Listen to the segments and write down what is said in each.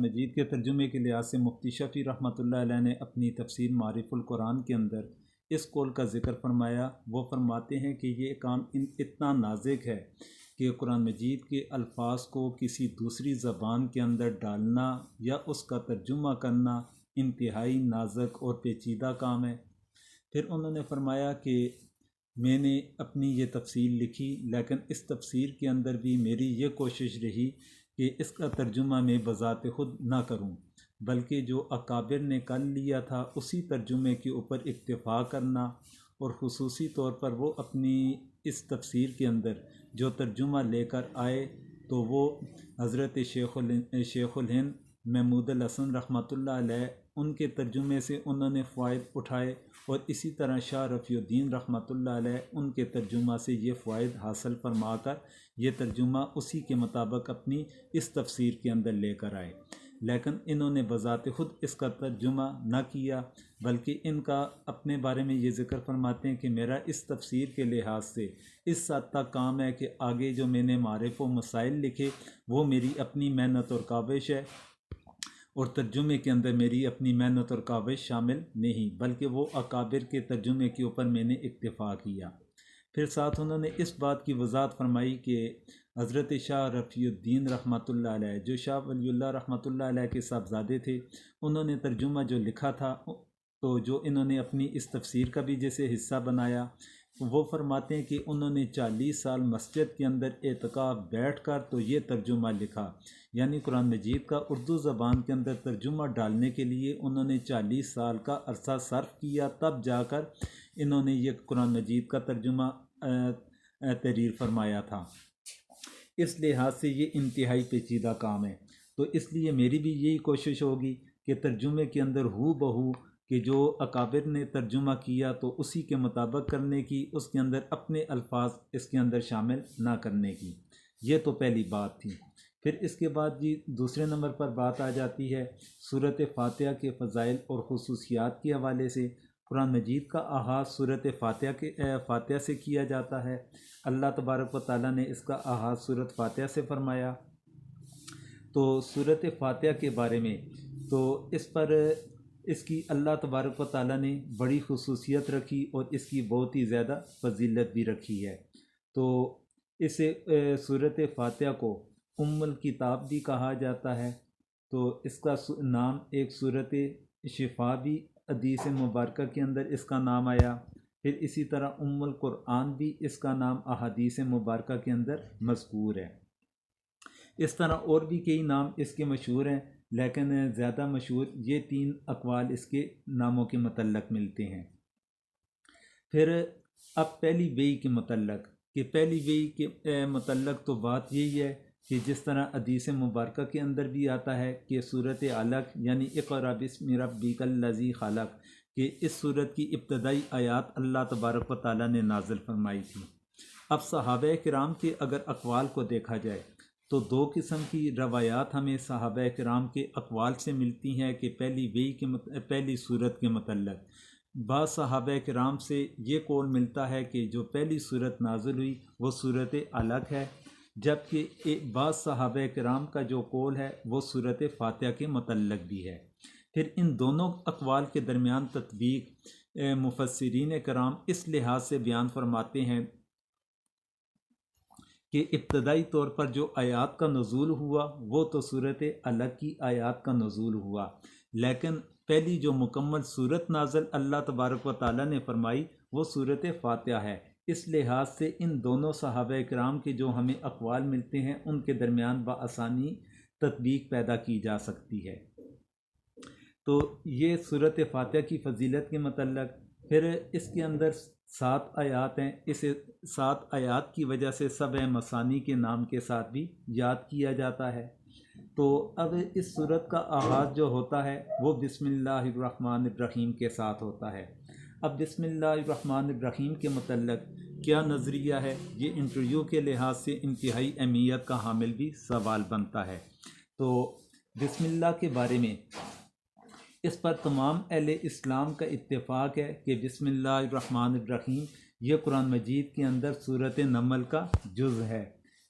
मजीद के तर्जुमे के लिहाज से मुफ्ती शफ़ी रहमतुल्लाह अलैह ने अपनी तफसीर मारिफुल कुरान के अंदर इस कौल का ज़िक्र फरमाया। वो फरमाते हैं कि ये काम इतना नाजुक है कि कुरान मजीद के अल्फाज को किसी दूसरी ज़बान के अंदर डालना या उसका तर्जुमा करना इंतहाई नाजुक और पेचीदा काम है। फिर उन्होंने फरमाया कि मैंने अपनी ये तफसीर लिखी, लेकिन इस तफसीर के अंदर भी मेरी ये कोशिश रही कि इसका तर्जुमा मैं बज़ात ख़ुद ना करूं, बल्कि जो अकाबिर ने कर लिया था उसी तर्जुमे के ऊपर इक्तिफ़ा करना, और ख़ुसूसी तौर पर वो अपनी इस तफसीर के अंदर जो तर्जुमा लेकर आए तो वो हज़रत शेखुल हिंद महमूद अल हसन रहमतुल्लाह अलैह उनके तर्जुमे से उन्होंने फ़ायद उठाए, और इसी तरह शाह रफ़ीउद्दीन रहमतुल्लाह अलैह उनके तर्जुमा से ये फ़ायद हासिल फरमा कर ये तर्जुमा उसी के मुताबिक अपनी इस तफसीर के अंदर लेकर आए। लेकिन इन्होंने बज़ात ख़ुद इसका तर्जुमा न किया, बल्कि इनका अपने बारे में ये ज़िक्र फरमाते हैं कि मेरा इस तफसीर के लिहाज से इस हद तक काम है कि आगे जो मैंने मारिफ़ व मसाइल लिखे वो मेरी अपनी मेहनत और काविश है, और तर्जुमे के अंदर मेरी अपनी मेहनत और काविश शामिल नहीं, बल्कि वो अकाबिर के तर्जुमे के ऊपर मैंने इक्तिफ़ा किया। फिर साथ उन्होंने इस बात की वज़ाहत फरमाई कि हज़रत शाह रफ़ीउद्दीन रहमतुल्लाह अलैह जो शाह वलीउल्लाह रहमतुल्लाह अलैह के साहबज़ादे थे, उन्होंने तर्जुमा जो लिखा था तो जो इन्होंने अपनी इस तफसीर का भी जैसे हिस्सा बनाया, वो फरमाते हैं कि उन्होंने 40 साल मस्जिद के अंदर एतकाफ़ बैठ कर तो ये तर्जुमा लिखा, यानी कुरान मजीद का उर्दू ज़बान के अंदर तर्जुमा डालने के लिए उन्होंने 40 साल का अरसा सर्फ किया, तब जाकर इन्होंने ये कुरान मजीद का तर्जुमा तहरीर फरमाया था। इस लिहाज से ये इंतहाई पेचीदा काम है। तो इसलिए मेरी भी यही कोशिश होगी कि तर्जुमे के अंदर हू बहू कि जो अकाबिर ने तर्जुमा किया तो उसी के मुताबिक करने की, उसके अंदर अपने अल्फाज इसके अंदर शामिल ना करने की। ये तो पहली बात थी। फिर इसके बाद जी दूसरे नंबर पर बात आ जाती है सूरत फ़ातिहा के फ़ज़ाइल और ख़ुसूसियात के हवाले से। कुरान मजीद का आगाज़ सूरत फ़ातिहा से किया जाता है। अल्लाह तबारक व तआला ने इसका आगाज़ सूरत फ़ातिहा से फ़रमाया। तो सूरत फ़ातिहा के बारे में तो इस पर इसकी अल्लाह तबारक व तआला ने बड़ी ख़ुसूसियत रखी और इसकी बहुत ही ज़्यादा फ़जीलत भी रखी है। तो इसे सूरत फ़ातिहा को उम्मुल किताब भी कहा जाता है। तो इसका नाम एक सूरत शिफा भी हदीस मुबारक के अंदर इसका नाम आया। फिर इसी तरह उम्मुल कुरान भी इसका नाम अहादीस मुबारक के अंदर मज़कूर है। इस तरह और भी कई नाम इसके मशहूर हैं, लेकिन ज़्यादा मशहूर ये 3 अक़वाल इसके नामों के मतल्लक़ मिलते हैं। फिर अब पहली वेई के मतल्लक़ कि पहली वेई के मतल्लक़ तो बात यही है कि जिस तरह हदीस मुबारक के अंदर भी आता है कि सूरत अलक़ यानी इक़रा बिस्मि रब्बिकल लज़ी ख़लक़ कि इस सूरत की इब्तदाई आयात अल्लाह तबारक व तआला ने नाज़िल फरमाई थी। अब सहाबा किराम के अगर अक़वाल को देखा जाए तो 2 किस्म की रवायात हमें सहाबा किराम के अक़वाल से मिलती हैं कि पहली वेई के पहली सूरत के मतल्लक़। बाज़ सहाबा किराम से ये कौल मिलता है कि जो पहली सूरत नाज़िल हुई वो सूरत अलक़ है, जबकि बाज़ सहाबा किराम का जो कौल है वो सूरत फ़ातिहा के मतल्लक़ भी है। फिर इन दोनों अक़वाल के दरमियान तत्वीक़ मुफ़स्सिरीन किराम इस लिहाज से बयान फरमाते हैं कि इब्तदाई तौर पर जो आयात का नुज़ूल हुआ वो तो सूरत अलक़ की आयात का नुज़ूल हुआ, लेकिन पहली जो मुकम्मल सूरत नाज़िल अल्लाह तबारक व तआला ने फरमाई वो सूरत फ़ातिहा है। इस लिहाज से इन दोनों सहाबा किराम के जो हमें अक़वाल मिलते हैं उनके दरमियान बआसानी तत्बीक पैदा की जा सकती है। तो ये सूरत फ़ातिहा की फ़जीलत के मतल्लक़। फिर इसके अंदर 7 आयात हैं। इसे 7 आयात की वजह से सबअ मसानी के नाम के साथ भी याद किया जाता है। तो अब इस सूरत का आगाज़ जो होता है वो बिस्मिल्लाहिर्रहमानिर्रहीम के साथ होता है। अब बिस्मिल्लाहिर्रहमानिर्रहीम के मतल्लक़ क्या नज़रिया है, ये इंटरव्यू के लिहाज से इंतहाई अहमियत का हामिल भी सवाल बनता है। तो बिस्मिल्लाह के बारे में इस पर तमाम अहले इस्लाम का इत्तेफाक है कि बिस्मिल्लाहिर्रहमानिर्रहीम ये कुरान मजीद के अंदर सूरत नमल का जुज़ है।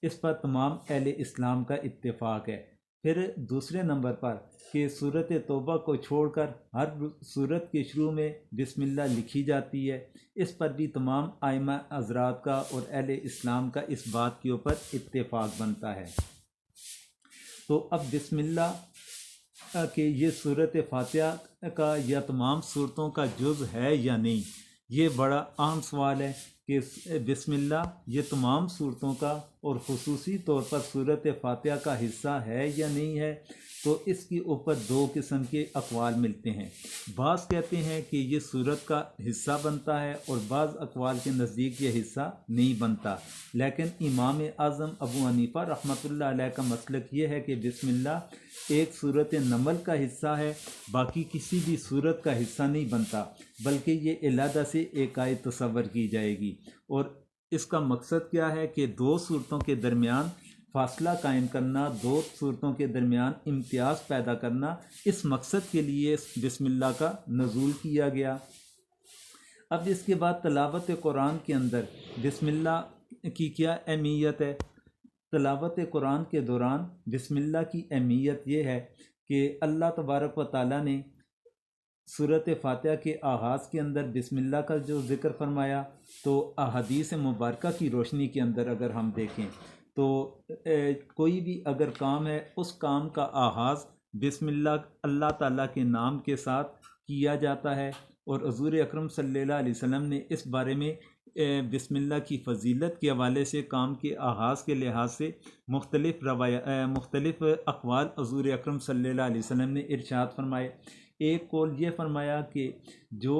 इस पर तमाम अहले इस्लाम का इत्तेफाक है। फिर दूसरे नंबर पर कि सूरत तौबा को छोड़कर हर सूरत के शुरू में बिस्मिल्लाह लिखी जाती है। इस पर भी तमाम आइमा हज़रात का और अहले इस्लाम का इस बात के ऊपर इत्तेफाक बनता है। तो अब बिस्मिल्लाह कि ये सूरत फातिहा का या तमाम सूरतों का जुज़ है या नहीं, ये बड़ा अहम सवाल है कि बिस्मिल्लाह ये तमाम सूरतों का और ख़ुसूसी तौर पर सूरत फातिहा का हिस्सा है या नहीं है। तो इसके ऊपर दो किस्म के अक़वाल मिलते हैं। बाज़ कहते हैं कि ये सूरत का हिस्सा बनता है और बाज़ अक़वाल के नज़दीक ये हिस्सा नहीं बनता। लेकिन इमाम आज़म अबू हनीफ़ा रहमतुल्लाह अलैह का मसलक ये है कि बिस्मिल्लाह एक सूरत नमल का हिस्सा है, बाकी किसी भी सूरत का हिस्सा नहीं बनता, बल्कि ये अलहदा से एक आयत तसव्वुर की जाएगी। और इसका मकसद क्या है कि दो सूरतों के दरमियान फ़ासला कायम करना, दो सूरतों के दरमियान इम्तियाज़ पैदा करना, इस मकसद के लिए बिस्मिल्लाह का नज़ूल किया गया। अब इसके बाद तलावत कुरान के अंदर बिस्मिल्लाह की क्या अहमियत है। तलावत कुरान के दौरान बिस्मिल्लाह की अहमियत ये है कि अल्लाह तबारक व तआला ने सूरत फातिहा के आगाज़ के अंदर बिस्मिल्लाह का जो ज़िक्र फरमाया, तो अहादीस मुबारका की रोशनी के अंदर अगर हम देखें तो कोई भी अगर काम है उस काम का आगाज़ बिस्मिल्लाह अल्लाह ताला के नाम के साथ किया जाता है। और हुज़ूर अकरम सल्लल्लाहु अलैहि वसल्लम ने इस बारे में बिस्मिल्लाह की फ़जीलत के हवाले से काम के आगाज़ के लिहाज से मुख्तलिफ़ अक़वाल हुज़ूर अकरम सल्लल्लाहु अलैहि वसल्लम ने इरशाद फरमाए। एक कौल ये फरमाया कि जो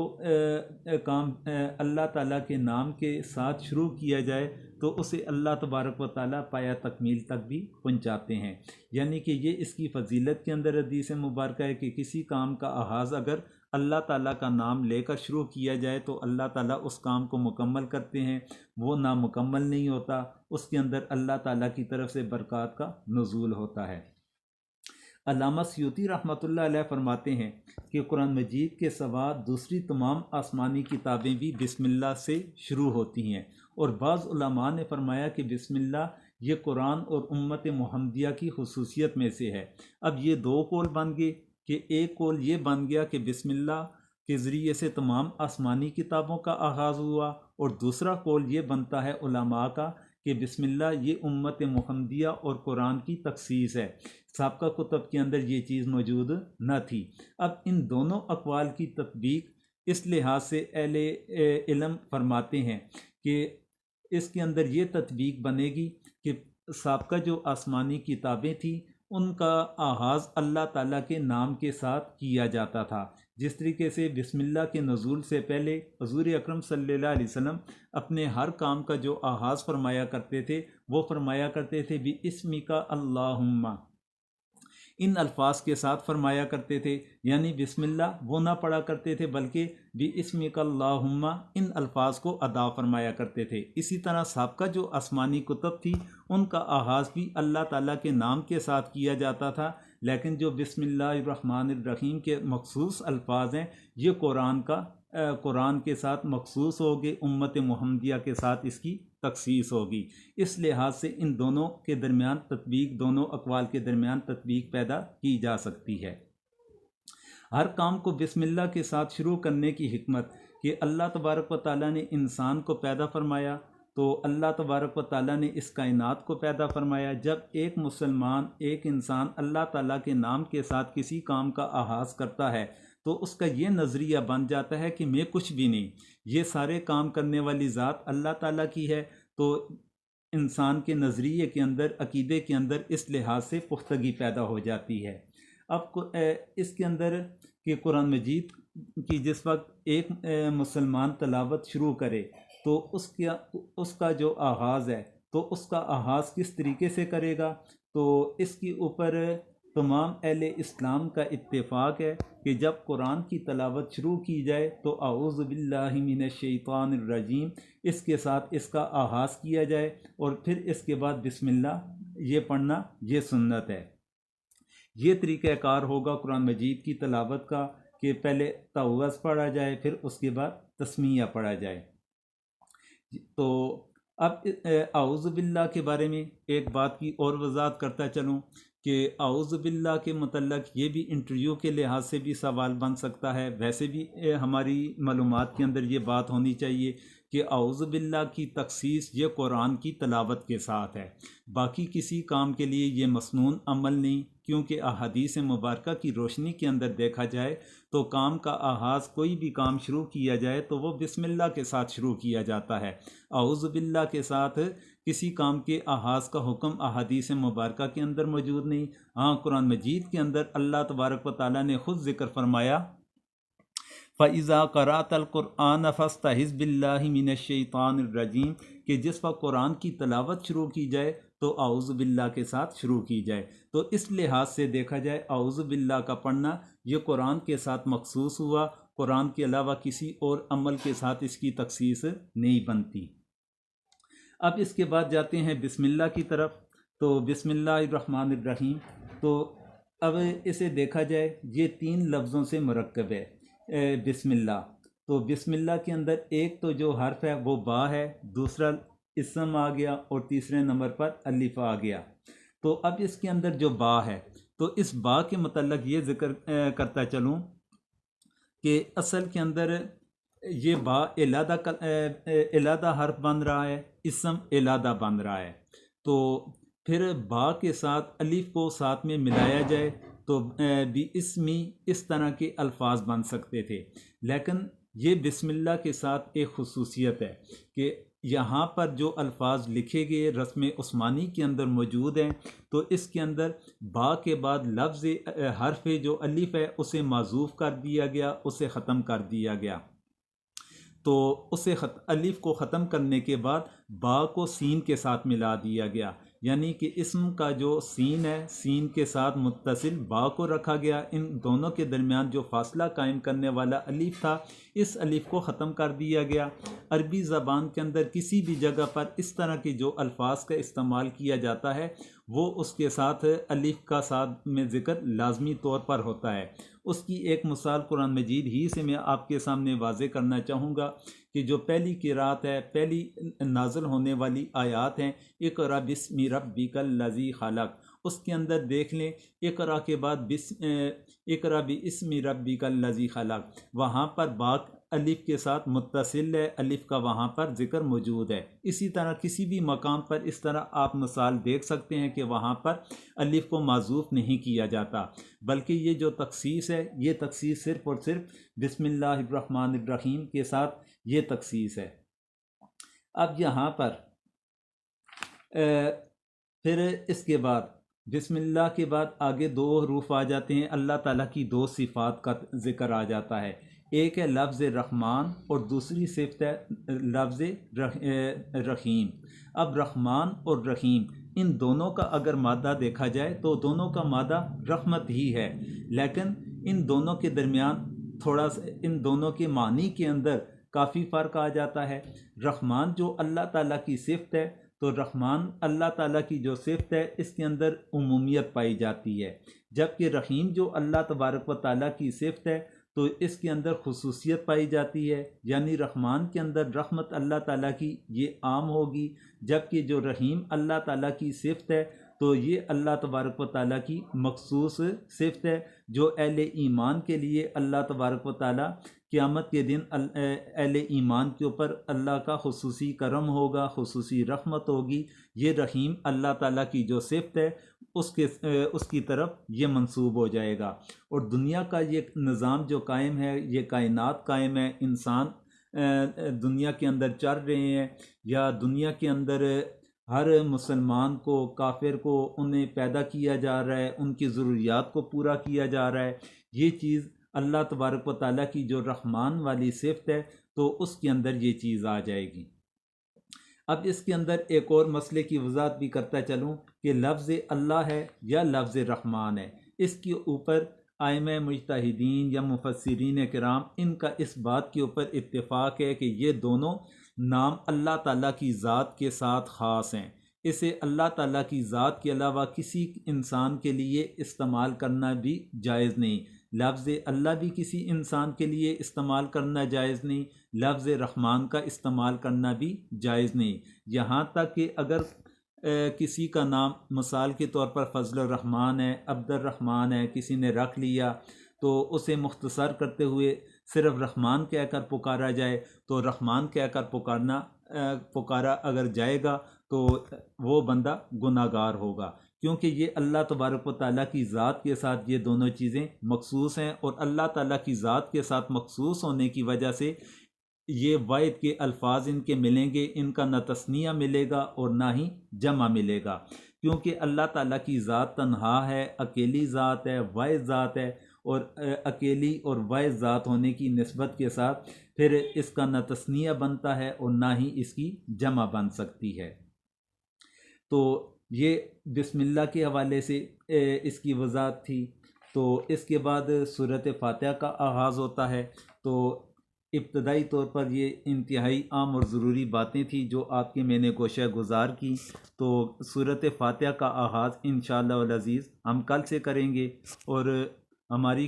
काम अल्लाह ताला के नाम के साथ शुरू किया जाए तो उसे अल्लाह तबारक व तआला पाया तकमील तक भी पहुँचाते हैं। यानी कि ये इसकी फ़जीलत के अंदर हदीस मुबारक है कि किसी काम का आगाज़ अगर अल्लाह ताला का नाम लेकर शुरू किया जाए तो अल्लाह ताला उस काम को मुकम्मल करते हैं, वो नामुकम्मल नहीं होता, उसके अंदर अल्लाह ताला की तरफ से बरक़ात का नुज़ूल होता है। अल्लामा सयूती रहमतुल्लाह अलैह फरमाते हैं कि कुरान मजीद के सिवा दूसरी तमाम आसमानी किताबें भी बिस्मिल्लाह से शुरू होती हैं। और बाज़ उलमा ने फरमाया कि बिस्मिल्लाह ये कुरान और उम्मत मुहम्मदिया की खुसूसियत में से है। अब ये दो कौल बन गए कि एक कौल ये बन गया कि बिस्मिल्लाह के ज़रिए से तमाम आसमानी किताबों का आगाज़ हुआ, और दूसरा कौल ये बनता है उलमा का कि बिस्मिल्लाह ये उम्मत मुहम्मदिया और कुरान की तखसीस है, साबका कुतब के अंदर ये चीज़ मौजूद न थी। अब इन दोनों अक़वाल की तत्बीक इस लिहाज से अहले इल्म फरमाते हैं कि इसके अंदर ये तत्बीक बनेगी कि साबका जो आसमानी किताबें थी उनका आगाज़ अल्लाह ताला के नाम के साथ किया जाता था। जिस तरीके से बिस्मिल्लाह के नज़ूल से पहले हुज़ूर अकरम सल्लल्लाहु अलैहि वसल्लम अपने हर काम का जो आगाज़ फरमाया करते थे वो फरमाया करते थे बिस्मिका अल्लाहुम्मा, इन अल्फाज के साथ फरमाया करते थे। यानी बिस्मिल्लाह वो ना पढ़ा करते थे बल्कि बिस्मिका अल्लाहुम्मा इन अल्फाज को अदा फरमाया करते थे। इसी तरह साबका जो आसमानी कुतब थी उनका आगाज़ भी अल्लाह ताला के नाम के साथ किया जाता था, लेकिन जो बिस्मिल्लाहिर्रहमानिर्रहीम के मखसूस अल्फाज हैं ये कुरान के साथ मखसूस हो गए, उम्मत मुहम्मदिया के साथ इसकी तखसीस होगी। इस लिहाज से इन दोनों के दरमियान तत्बीक, दोनों अक़वाल के दरमियान तत्बीक पैदा की जा सकती है। हर काम को बिस्मिल्लाह के साथ शुरू करने की हिकमत कि अल्लाह तबारक व तआला ने इंसान को पैदा फरमाया, तो अल्लाह तबारक व तआला ने इस कायनात को पैदा फरमाया। जब एक मुसलमान, एक इंसान अल्लाह ताला के नाम के साथ किसी काम का आगाज़ करता है तो उसका ये नज़रिया बन जाता है कि मैं कुछ भी नहीं, ये सारे काम करने वाली ज़ात अल्लाह ताला की है। तो इंसान के नज़रिए के अंदर, अकीदे के अंदर इस लिहाज से पुख्तगी पैदा हो जाती है। अब इसके अंदर कि कुरान मजीद की जिस वक्त एक मुसलमान तलावत शुरू करे तो उसका जो आगाज़ है तो उसका आगाज़ किस तरीके से करेगा, तो इसके ऊपर तमाम अहले इस्लाम का इत्तेफाक है कि जब कुरान की तलावत शुरू की जाए तो आऊज़ु बिल्लाहि मिनश शैतानिर रजीम इसके साथ इसका आगाज़ किया जाए, और फिर इसके बाद बिस्मिल्लाह ये पढ़ना ये सुन्नत है। ये तरीक़ाकार होगा कुरान मजीद की तलावत का कि पहले तअव्वुज़ पढ़ा जाए, फिर उसके बाद तस्मीया पढ़ा जाए। तो अब आऊज़ु बिल्लाह के बारे में एक बात की और वज़ाहत करता चलूँ कि औज़ु बिल्लाह के मतलब ये भी इंटरव्यू के लिहाज से भी सवाल बन सकता है। वैसे भी हमारी मालूमात के अंदर ये बात होनी चाहिए कि औज़ु बिल्लाह की तखसीस ये कुरान की तलावत के साथ है, बाकी किसी काम के लिए ये मसनून अमल नहीं, क्योंकि अहादीस मुबारका की रोशनी के अंदर देखा जाए तो काम का आगाज़ कोई भी काम शुरू किया जाए तो वो बिस्मिल्लाह के साथ शुरू किया जाता है। औज़ु बिल्लाह के साथ किसी काम के आगाज़ का हुक्म अहादीस मुबारका के अंदर मौजूद नहीं। हाँ, कुरान मजीद के अंदर अल्लाह तबारक व तआला ने ख़ुद ज़िक्र फरमाया, फ़इज़ा क़राअतल क़ुरआन फ़स्तइज़ बिल्लाहि मिनश्शैतानिर रजीम, कि जिस वक्त कुरान की तलावत शुरू की जाए तो औज़ु बिल्लाह के साथ शुरू की जाए। तो इस लिहाज से देखा जाए औज़ु बिल्लाह का पढ़ना ये कुरान के साथ मखसूस हुआ, कुरान के अलावा किसी और अमल के साथ इसकी तखसीस नहीं बनती। अब इसके बाद जाते हैं बिस्मिल्लाह की तरफ। तो बिस्मिल्लाहिर्रहमानिर्रहीम, तो अब इसे देखा जाए ये 3 लफ्ज़ों से मुरक्कब है बिस्मिल्लाह। तो बिस्मिल्लाह के अंदर एक तो जो हर्फ है वो बा है, दूसरा इसम आ गया और तीसरे नंबर पर अलिफ आ गया। तो अब इसके अंदर जो बा है, तो इस बा के मतलब ये ज़िक्र करता चलूँ कि असल के अंदर ये बा इलादा हर्फ बन रहा है, इसम इलादा बन रहा है। तो फिर बा के साथ अलिफ को साथ में मिलाया जाए तो भी इसमी इस तरह के अल्फाज बन सकते थे। लेकिन ये बिस्मिल्लाह के साथ एक खुसूसियत है कि यहाँ पर जो अल्फाज लिखे गए रस्म उस्मानी के अंदर मौजूद हैं, तो इसके अंदर बा के बाद लफ्ज़ हर्फ जो अलिफ है उसे माज़ूफ़ कर दिया गया, उसे ख़त्म कर दिया गया। तो उसे अलिफ को ख़त्म करने के बाद बा को सीन के साथ मिला दिया गया, यानी कि इस्म का जो सीन है, सीन के साथ मुत्तसिल बा को रखा गया। इन दोनों के दरमियान जो फासला कायम करने वाला अलिफ था, इस अलिफ को ख़त्म कर दिया गया। अरबी ज़बान के अंदर किसी भी जगह पर इस तरह के जो अल्फाज का इस्तेमाल किया जाता है वो उसके साथ अलिफ का साथ में ज़िक्र लाजमी तौर पर होता है। उसकी एक मिसाल कुरान मजीद ही से मैं आपके सामने वाज़े करना चाहूँगा कि जो पहली किरात है, पहली नाज़िल होने वाली आयात हैं, इक़रा बिस्मि रब्बिकल लज़ी खलक़, उसके अंदर देख लें इक़रा के बाद इक़रा बिस्मि रब्बिकल लज़ी खलक़, वहाँ पर बाक अलिफ के साथ मुत्तसिल है, अलिफ का वहाँ पर ज़िक्र मौजूद है। इसी तरह किसी भी मकाम पर इस तरह आप मिसाल देख सकते हैं कि वहाँ पर अलिफ को माज़ूफ़ नहीं किया जाता, बल्कि ये जो तखसीस है ये तखसीस सिर्फ़ और सिर्फ बिस्मिल्लाहिर्रहमानिर्रहीम के साथ ये तखसीस है। अब यहाँ पर फिर इसके बाद बिस्मिल्लाह के बाद आगे 2 हरूफ आ जाते हैं, अल्लाह ताला की 2 सिफ़ात का ज़िक्र आ जाता है। एक है लफ्ज़ रहमान और दूसरी सिफ़त है लफ्ज़ रहीम। अब रहमान और रहीम इन दोनों का अगर मादा देखा जाए तो दोनों का मादा रहमत ही है, लेकिन इन दोनों के दरमियान थोड़ा सा इन दोनों के मानी के अंदर काफ़ी फ़र्क आ जाता है। रहमान जो अल्लाह ताला की सिफ़त है, तो रहमान अल्लाह ताला की जो सिफ़त है इसके अंदर उमूमियत पाई जाती है, जबकि रहीम जो अल्लाह तबारक व तआला की सिफ़त है तो इसके अंदर खुसूसियत पाई जाती है। यानी रहमान के अंदर रहमत अल्लाह ताला की ये आम होगी, जबकि जो रहीम अल्लाह ताला की सिफ़त है तो ये अल्लाह तबारक व तआला की मखसूस सिफ़त है, जो अहले ईमान के लिए अल्लाह तबारक व तआला क़यामत के दिन अहले ईमान के ऊपर अल्लाह का खुसूसी करम होगा, खुसूसी रहमत होगी। ये रहीम अल्लाह ताला की जो सिफ़त है उसकी तरफ ये मंसूब हो जाएगा। और दुनिया का ये निज़ाम जो कायम है, ये कायनात कायम है, इंसान दुनिया के अंदर चल रहे हैं, या दुनिया के अंदर हर मुसलमान को, काफिर को उन्हें पैदा किया जा रहा है, उनकी ज़रूरियात को पूरा किया जा रहा है। ये चीज़ अल्लाह तबारक व तआला की जो रहमान वाली सिफ़त है तो उसके अंदर ये चीज़ आ जाएगी। अब इसके अंदर एक और मसले की वजाहत भी करता चलूँ कि लफ्ज़ अल्लाह है या लफ्ज़ रहमान है, इसके ऊपर आइमा मुज्तहिदीन या मुफस्सिरीन किराम इनका इस बात के ऊपर इत्तेफाक है कि ये दोनों नाम अल्लाह ताला की ज़ात के साथ ख़ास हैं। इसे अल्लाह ताला की ज़ात के अलावा किसी इंसान के लिए इस्तेमाल करना भी जायज़ नहीं। लफ्ज़ अल्लाह भी किसी इंसान के लिए इस्तेमाल करना जायज़ नहीं, लफ्ज़ रहमान का इस्तेमाल करना भी जायज़ नहीं। यहाँ तक कि अगर किसी का नाम मिसाल के तौर पर फजल रहमान है, अब्दुल रहमान है, किसी ने रख लिया, तो उसे मुख्तसर करते हुए सिर्फ रहमान कहकर पुकारा जाए, तो रहमान कहकर पुकारा अगर जाएगा तो वो बंदा गुनाहगार होगा, क्योंकि ये अल्लाह तबारक व तआला की ज़ात के साथ ये दोनों चीज़ें मखसूस हैं, और अल्लाह ताला की ज़ात के साथ मखसूस होने की वजह से ये वाहिद के अल्फाज इनके मिलेंगे, इनका न तस्निया मिलेगा और ना ही जमा मिलेगा, क्योंकि अल्लाह ताला की ज़ात तन्हा है, अकेली ज़ात है, वाहिद ज़ात है, और अकेली और वाहिद ज़ात होने की निस्बत के साथ फिर इसका न तस्निया बनता है और ना ही इसकी जमा बन सकती है। तो ये बिस्मिल्लाह के हवाले से इसकी वज़ाहत थी। तो इसके बाद सूरत फातिहा का आगाज़ होता है। तो इब्तदाई तौर पर ये इंतहाई आम और ज़रूरी बातें थी जो आपकी मैंने गोशा गुज़ार की। तो सूरत फातिहा का आगाज़ इंशाअल्लाह अज़ीज़ हम कल से करेंगे, और हमारी